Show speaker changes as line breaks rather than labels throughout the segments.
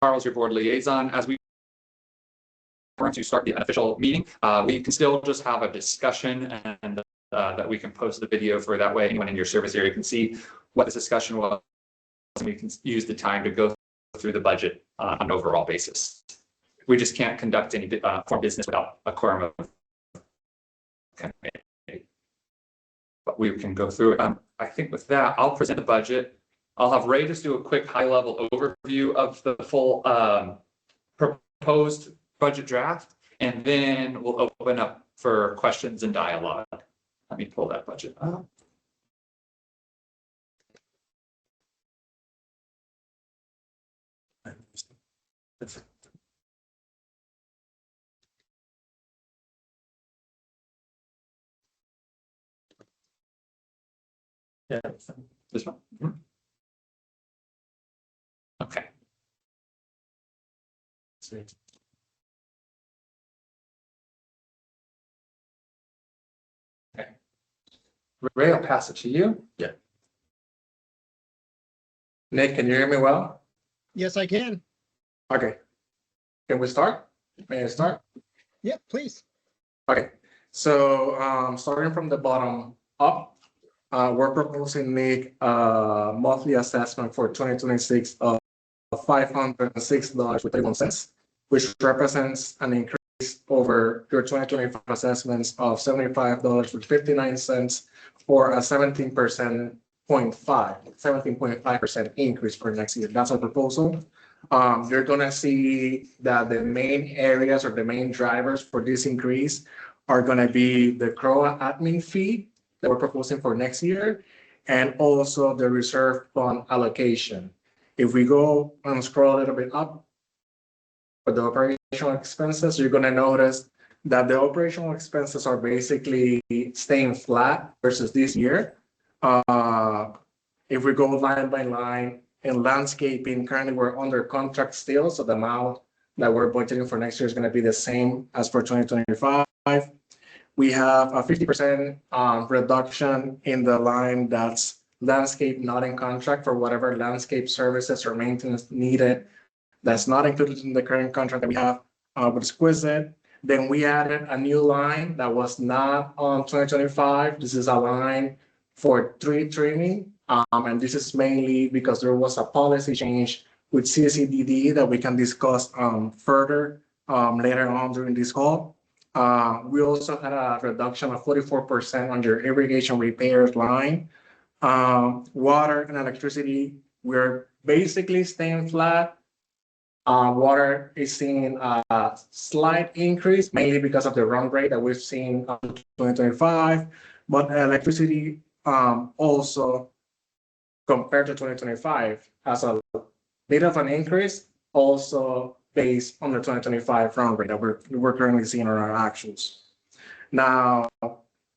Charles, your board liaison. As we going to start the official meeting, we can still just have a discussion, and that we can post the video for that way anyone in your service area can see what this discussion was. And we can use the time to go through the budget on an overall basis. We just can't conduct any form business without a quorum of committee. But we can go through it. I think with that, I'll present the budget. I'll have Ray just do a quick high-level overview of the full proposed budget draft, and then we'll open up for questions and dialogue. Let me pull that budget up. Yeah, this one. Okay. Sweet. Okay. Ray, I'll pass it to you.
Yeah. Nick, can you hear me well?
Yes, I can.
Okay. Can we start? May I start?
Yeah, please.
Okay. So starting from the bottom up, we're proposing make a monthly assessment for 2026 of $506.31, which represents an increase over your 2025 assessments of $75.59, or a 17.5% increase for next year. That's our proposal. You're gonna see that the main areas or the main drivers for this increase are gonna be the CROA admin fee that we're proposing for next year, and also the reserve fund allocation. If we go and scroll a little bit up for the operational expenses, you're gonna notice that the operational expenses are basically staying flat versus this year. If we go line by line, in landscaping, currently we're under contract still, so the amount that we're budgeting for next year is gonna be the same as for 2025. We have a 50% reduction in the line that's landscape not in contract for whatever landscape services or maintenance needed that's not included in the current contract that we have with Exquisite. Then we added a new line that was not on 2025. This is a line for tree trimming. And this is mainly because there was a policy change with CCDD that we can discuss further later on during this call. We also had a reduction of 44% on your irrigation repairs line. Water and electricity, we're basically staying flat. Water is seeing a slight increase, mainly because of the run rate that we've seen in 2025. But electricity also, compared to 2025, has a bit of an increase, also based on the 2025 run rate that we're currently seeing on our actuals. Now,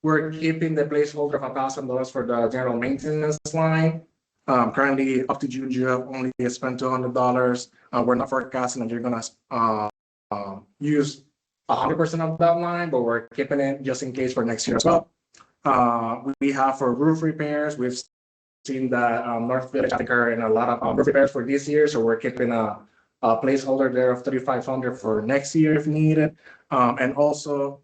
we're keeping the placeholder of $1,000 for the general maintenance line. Currently, up to June, you have only spent $200. We're not forecasting that you're gonna use 100% of that line, but we're keeping it just in case for next year as well. We have for roof repairs, we've seen that North Village are in a lot of roof repairs for this year, so we're keeping a placeholder there of $3,500 for next year if needed. And also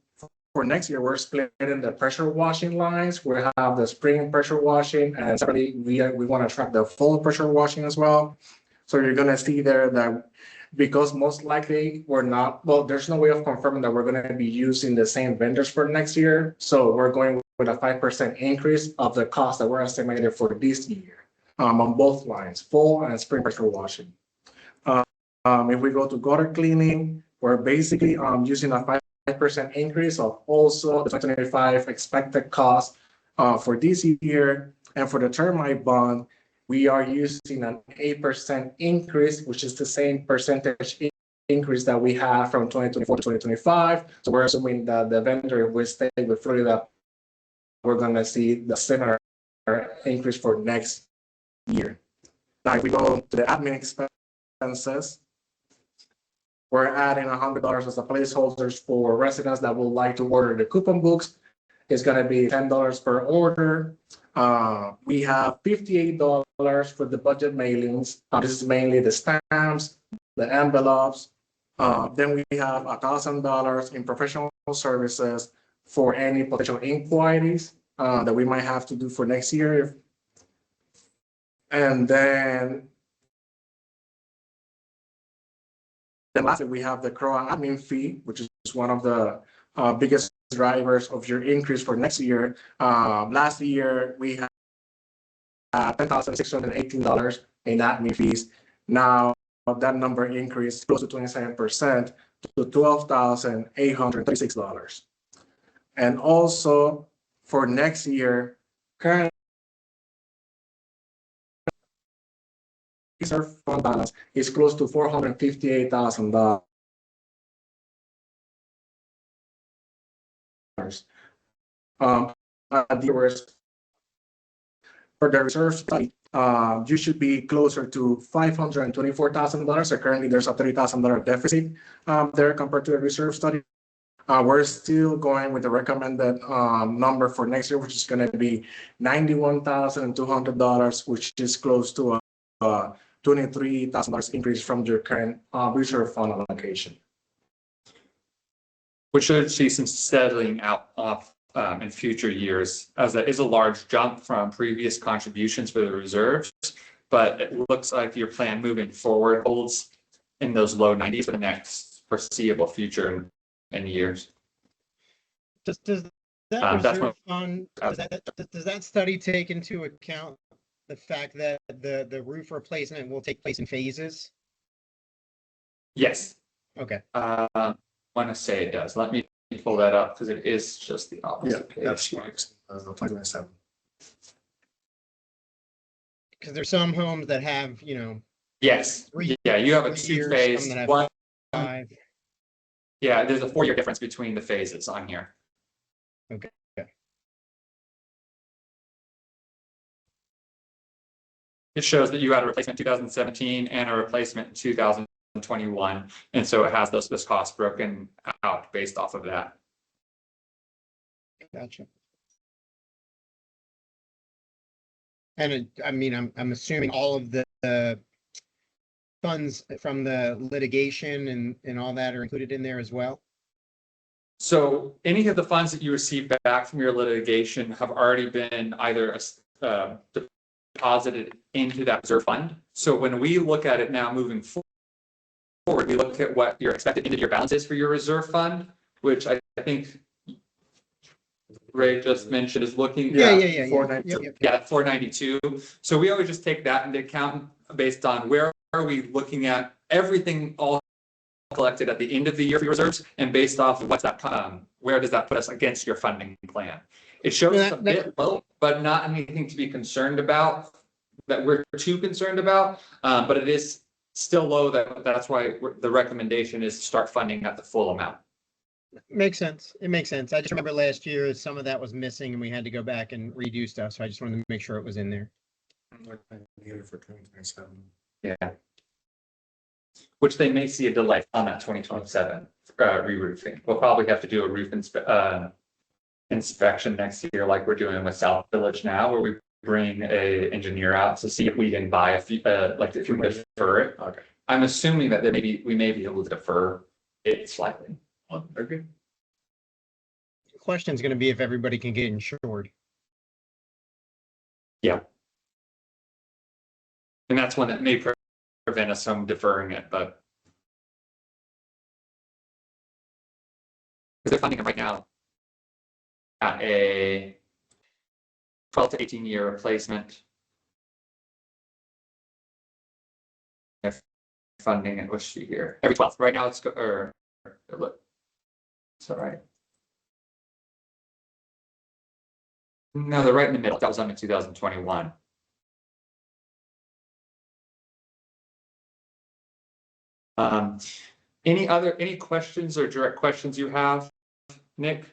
for next year, we're splitting the pressure washing lines. We have the spring pressure washing, and separately we want to track the full pressure washing as well. So you're gonna see there that because most likely we're not, well, there's no way of confirming that we're gonna be using the same vendors for next year. So we're going with a 5% increase of the cost that we're estimated for this year on both lines, full and spring pressure washing. If we go to gutter cleaning, we're basically using a 5% increase of also the 2025 expected cost for this year. And for the termite bond, we are using an 8% increase, which is the same percentage increase that we have from 2024 to 2025. So we're assuming that the vendor will stay with Florida. We're gonna see the similar increase for next year. Now, if we go to the admin expenses, we're adding $100 as a placeholders for residents that would like to order the coupon books. It's gonna be $10 per order. We have $58 for the budget mailings. This is mainly the stamps, the envelopes. Then we have $1,000 in professional services for any potential inquiries that we might have to do for next year. And then lastly, we have the CROA admin fee, which is one of the biggest drivers of your increase for next year. Last year, we had $10,618 in admin fees. Now, that number increased close to 27% to $12,836. And also for next year, current reserve fund balance is close to $458,000. For the reserve study, you should be closer to $524,000. So currently there's a $30,000 deficit there compared to the reserve study. We're still going with the recommended number for next year, which is going to be $91,200, which is close to a $23,000 increase from your current reserve fund allocation.
We should see some settling out off in future years, as that is a large jump from previous contributions for the reserves, but it looks like your plan moving forward holds in those low 90s for the next foreseeable future and years.
Does that reserve fund, does that study take into account the fact that the roof replacement will take place in phases?
Yes.
Okay.
I want to say it does. Let me pull that up because it is just the opposite page.
That's right. 2027.
Because there's some homes that have, you know.
Yes. Yeah, you have a two-phase one.
5.
Yeah, there's a 4-year difference between the phases on here.
Okay.
It shows that you had a replacement in 2017 and a replacement in 2021. And so it has those costs broken out based off of that.
Gotcha. And I mean, I'm assuming all of the funds from the litigation and all that are included in there as well?
So any of the funds that you receive back from your litigation have already been either deposited into that reserve fund. So when we look at it now moving forward, we look at what your expected end of year balance is for your reserve fund, which I think Ray just mentioned is looking
Yeah.
492.
Yeah, 492. So we always just take that into account based on where are we looking at everything all collected at the end of the year for your reserves, and based off of what's that, where does that put us against your funding plan? It shows a bit low, but not anything to be concerned about, that we're too concerned about, but it is still low. That's why the recommendation is to start funding at the full amount.
Makes sense. It makes sense. I just remember last year some of that was missing and we had to go back and redo stuff. So I just wanted to make sure it was in there.
For 2027.
Yeah. Which they may see a delay on that 2027 re-roofing. We'll probably have to do a roof inspection next year, like we're doing with South Village now, where we bring a engineer out to see if we can buy a few, like if we can defer it. Okay. I'm assuming that we may be able to defer it slightly. Okay.
The question is going to be if everybody can get insured.
Yeah. And that's one that may prevent us from deferring it, but because they're funding it right now at a 12 to 18 year replacement. If funding it, what's she here? Every 12th. Right now it's look. It's all right. No, they're right in the middle. That was done in 2021. Any questions or direct questions you have, Nick?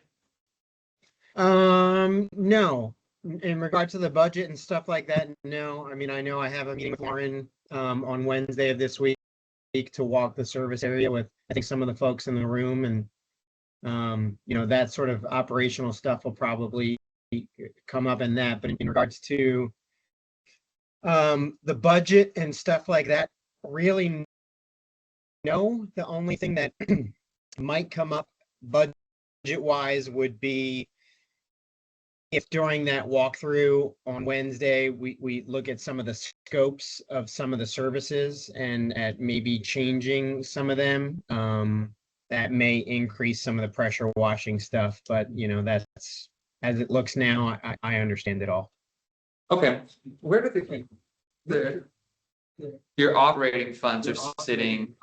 No. In regard to the budget and stuff like that, no. I mean, I know I have a meeting with Lauren on Wednesday of this week to walk the service area with, I think, some of the folks in the room, and you know, that sort of operational stuff will probably come up in that. But in regards to the budget and stuff like that, really know the only thing that might come up budget wise would be if during that walkthrough on Wednesday, we look at some of the scopes of some of the services and at maybe changing some of them. That may increase some of the pressure washing stuff, but you know, that's as it looks now, I understand it all.
Okay, where do your operating funds are sitting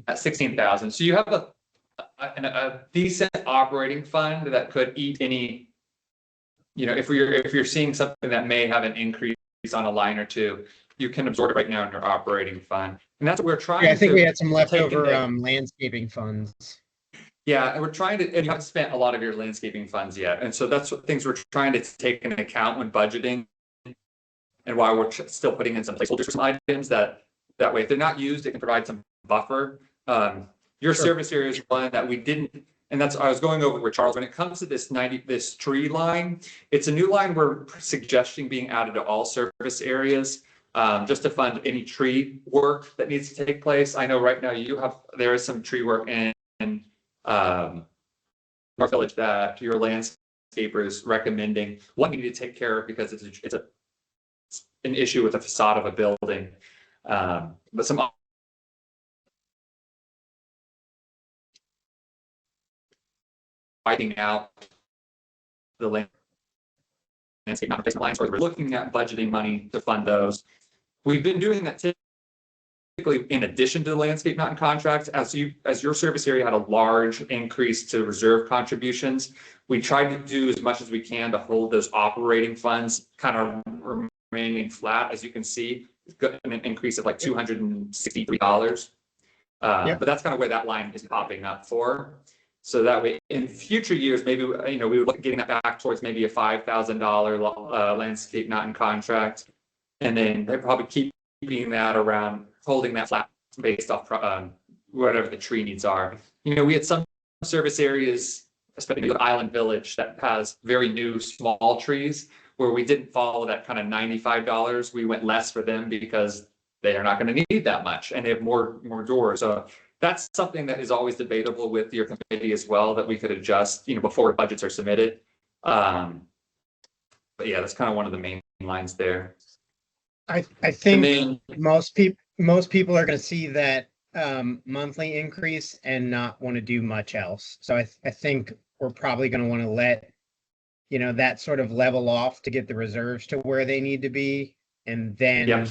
at 16,000? So you have a decent operating fund that could eat any, you know, if you're seeing something that may have an increase on a line or two, you can absorb it right now in your operating fund. And that's what we're trying to.
Yeah, I think we had some leftover
into-
landscaping funds.
Yeah, and we're trying to, and you haven't spent a lot of your landscaping funds yet. And so that's what things we're trying to take into account when budgeting. And while we're still putting in some placeholders for some items that way, if they're not used, it can provide some buffer. Your service area is one that we didn't, and that's, I was going over with Charles, when it comes to this tree line, it's a new line we're suggesting being added to all service areas, just to fund any tree work that needs to take place. I know right now there is some tree work in North Village that your landscaper is recommending. One you need to take care of because it's an issue with the facade of a building. But some wiping out the landscape non-replacement lines, where we're looking at budgeting money to fund those. We've been doing that typically in addition to the landscape mountain contracts. As your service area had a large increase to reserve contributions, we tried to do as much as we can to hold those operating funds kind of remaining flat. As you can see, it's got an increase of like $263. But that's kind of where that line is popping up for. So that way, in future years, maybe we would look at getting that back towards maybe a $5,000 landscape mountain contract, and then they're probably keeping that around, holding that flat based off whatever the tree needs are. You know, we had some service areas, especially the Island Village, that has very new small trees where we didn't follow that kind of $95. We went less for them because they are not going to need that much, and they have more doors. So that's something that is always debatable with your committee as well, that we could adjust, before budgets are submitted. But yeah, that's kind of one of the main lines there.
I think most people are going to see that monthly increase and not want to do much else. So I think we're probably going to want to let that sort of level off to get the reserves to where they need to be, and then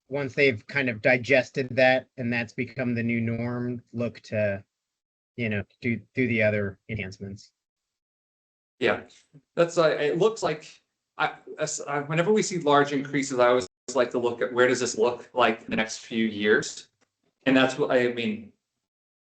once they've kind of digested that and that's become the new norm, look to do the other enhancements. Yeah,
that's it looks like whenever we see large increases, I always like to look at where does this look like in the next few years. And that's what I mean.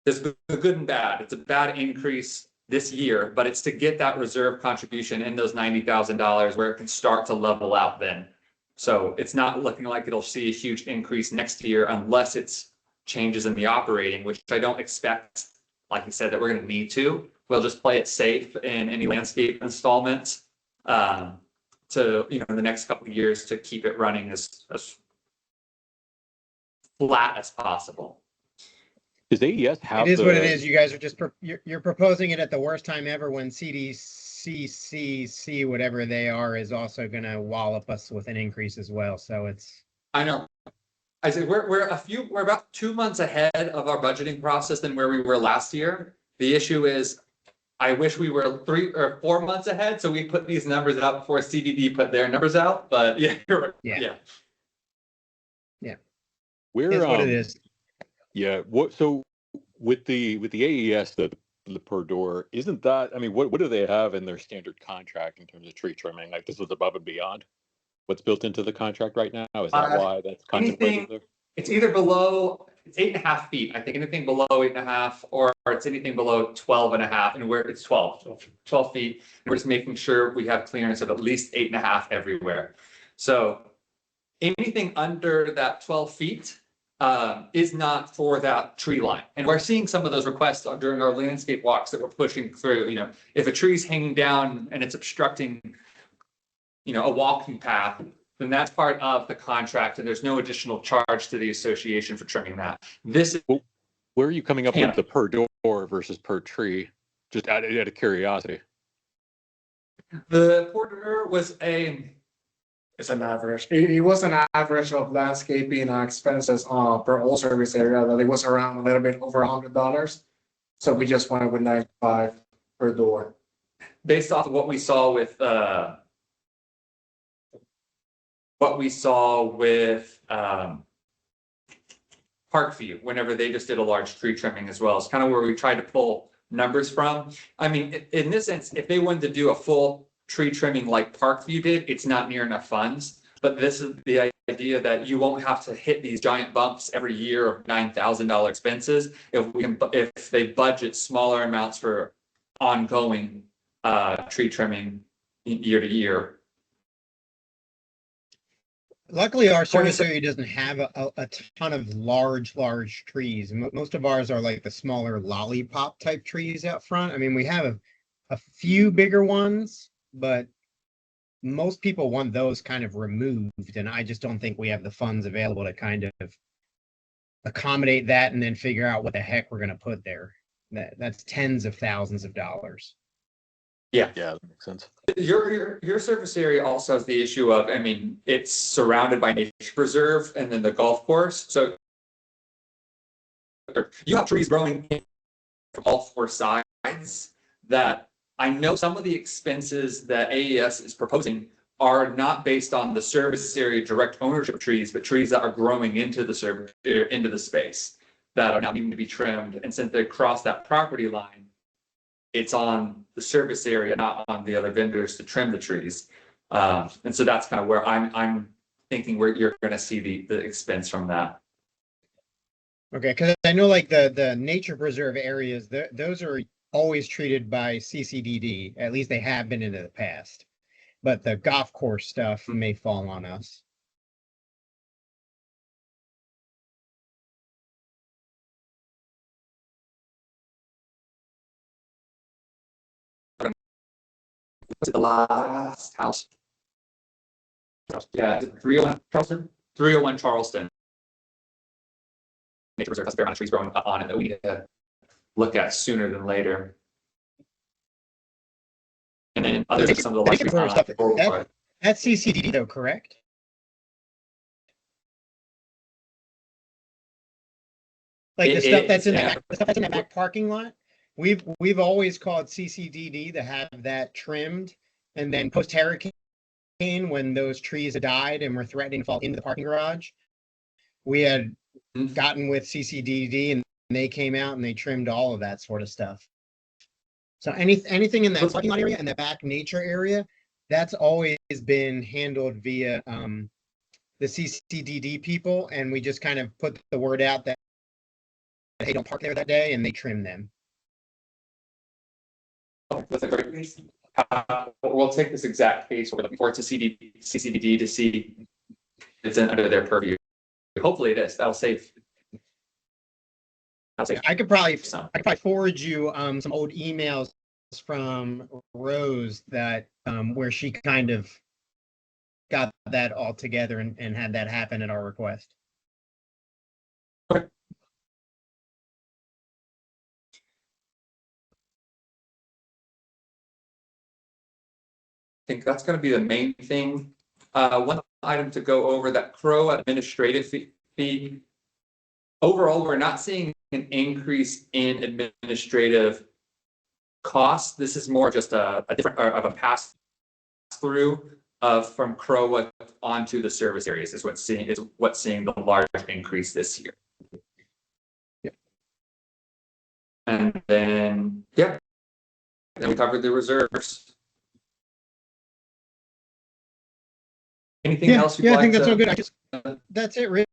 There's the good and bad. It's a bad increase this year, but it's to get that reserve contribution in those $90,000 where it can start to level out then. So it's not looking like it'll see a huge increase next year unless it's changes in the operating, which I don't expect, like you said, that we're going to need to. We'll just play it safe in any landscape installments to, in the next couple of years to keep it running as flat as possible.
Does AES have
it is what it is. You guys are just you're proposing it at the worst time ever when CDCC, whatever they are, is also going to wallop us with an increase as well. So it's.
I know. I said we're about 2 months ahead of our budgeting process than where we were last year. The issue is, I wish we were 3 or 4 months ahead, so we put these numbers out before CDD put their numbers out. But yeah, you're right. Yeah.
It's what it is.
Yeah. So with the AES, the per door, isn't that? I mean, what do they have in their standard contract in terms of tree trimming? Like, this is above and beyond what's built into the contract right now. Is that why that's contemplated there?
It's either below. It's 8.5 feet. I think anything below 8.5, or it's anything below 12.5, and where it's 12 feet. And we're just making sure we have clearance of at least 8.5 everywhere. So anything under that 12 feet is not for that tree line. And we're seeing some of those requests during our landscape walks that we're pushing through. If a tree's hanging down and it's obstructing, a walking path, then that's part of the contract and there's no additional charge to the association for trimming that. This is
Well, where are you coming up
Yeah.
with the per door versus per tree? Just out of curiosity.
the porter was a,
It's an average. It was an average of landscaping expenses per all service area, that it was around a little bit over $100. So we just went with 95 per door.
based off of what we saw with Parkview, whenever they just did a large tree trimming as well. It's kind of where we tried to pull numbers from. I mean, in this sense, if they wanted to do a full tree trimming like Parkview did, it's not near enough funds. But this is the idea that you won't have to hit these giant bumps every year of $9,000 expenses if they budget smaller amounts for ongoing tree trimming year to year.
Luckily, our service
26
area doesn't have a ton of large trees. Most of ours are like the smaller lollipop type trees out front. I mean, we have a few bigger ones, but most people want those kind of removed, and I just don't think we have the funds available to kind of accommodate that and then figure out what the heck we're going to put there. That's tens of thousands of dollars.
Yeah.
Yeah, that makes sense.
Your service area also has the issue of, I mean, it's surrounded by nature preserve and then the golf course. So you have trees growing from all four sides that I know some of the expenses that AES is proposing are not based on the service area direct ownership of trees, but trees that are growing into the space that are now needing to be trimmed. And since they cross that property line, it's on the service area, not on the other vendors to trim the trees. And so that's kind of where I'm thinking where you're going to see the expense from that.
Okay, because I know like the nature preserve areas, those are always treated by CCDD. At least they have been in the past. But the golf course stuff may fall on us.
What's it, the last house? Yeah, 301 Charleston? 301 Charleston. Nature reserve has a fair amount of trees growing on it that we need to look at sooner than later. And then others, some of the
Nature preserve stuff, that's CCDD though, correct? Like the stuff that's in the back parking lot? We've always called CCDD to have that trimmed, and then post hurricane, when those trees had died and were threatening to fall into the parking garage, we had gotten with CCDD and they came out and they trimmed all of that sort of stuff. So anything in that parking lot area and the back nature area, that's always been handled via the CCDD people, and we just kind of put the word out that hey, don't park there that day, and they trim them.
That's a great case. We'll take this exact case. We're looking forward to CCDD to see if it's under their purview. Hopefully it is. That'll save.
I could probably forward you some old emails from Rose that where she kind of got that all together and had that happen at our request.
Okay. I think that's going to be the main thing. One item to go over, that Crow administrative fee. Overall, we're not seeing an increase in administrative costs. This is more just a different of a pass through from Crow onto the service areas is what's seeing the large increase this year.
Yep.
And then then we covered the reserves. Anything else?
I think that's all good. That's it, really.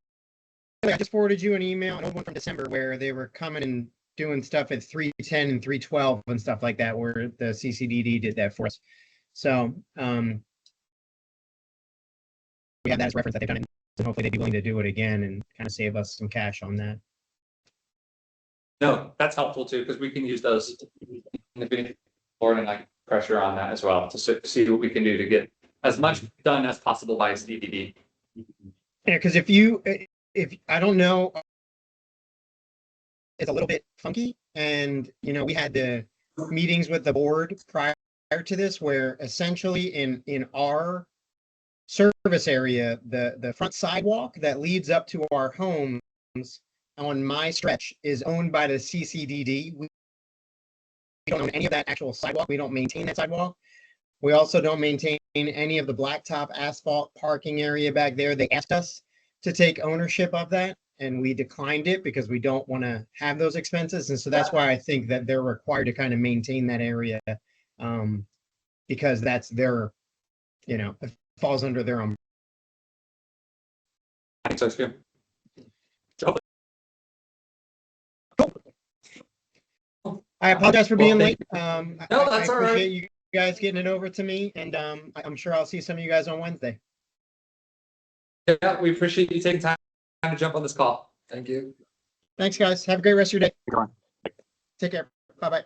I just forwarded you an email, an old one from December, where they were coming and doing stuff at 310 and 312 and stuff like that, where the CCDD did that for us. So we have that as reference that they've done it, and hopefully they'd be willing to do it again and kind of save us some cash on that.
No, that's helpful too, because we can use those or like pressure on that as well to see what we can do to get as much done as possible by CDD.
Yeah, because if I don't know, it's a little bit funky, and we had the meetings with the board prior to this, where essentially in our service area, the front sidewalk that leads up to our homes on my stretch is owned by the CCDD. We don't own any of that actual sidewalk. We don't maintain that sidewalk. We also don't maintain any of the blacktop asphalt parking area back there. They asked us to take ownership of that, and we declined it because we don't want to have those expenses. And so that's why I think that they're required to kind of maintain that area, because that's their, it falls under their umbrella.
I think so too.
I apologize for being
Well,
late.
No,
I
that's all right.
appreciate you guys getting it over to me, and I'm sure I'll see some of you guys on Wednesday.
Yeah, we appreciate you taking time to jump on this call.
Thank you.
Thanks, guys. Have a great rest of your day.
Come on.
Take care. Bye-bye.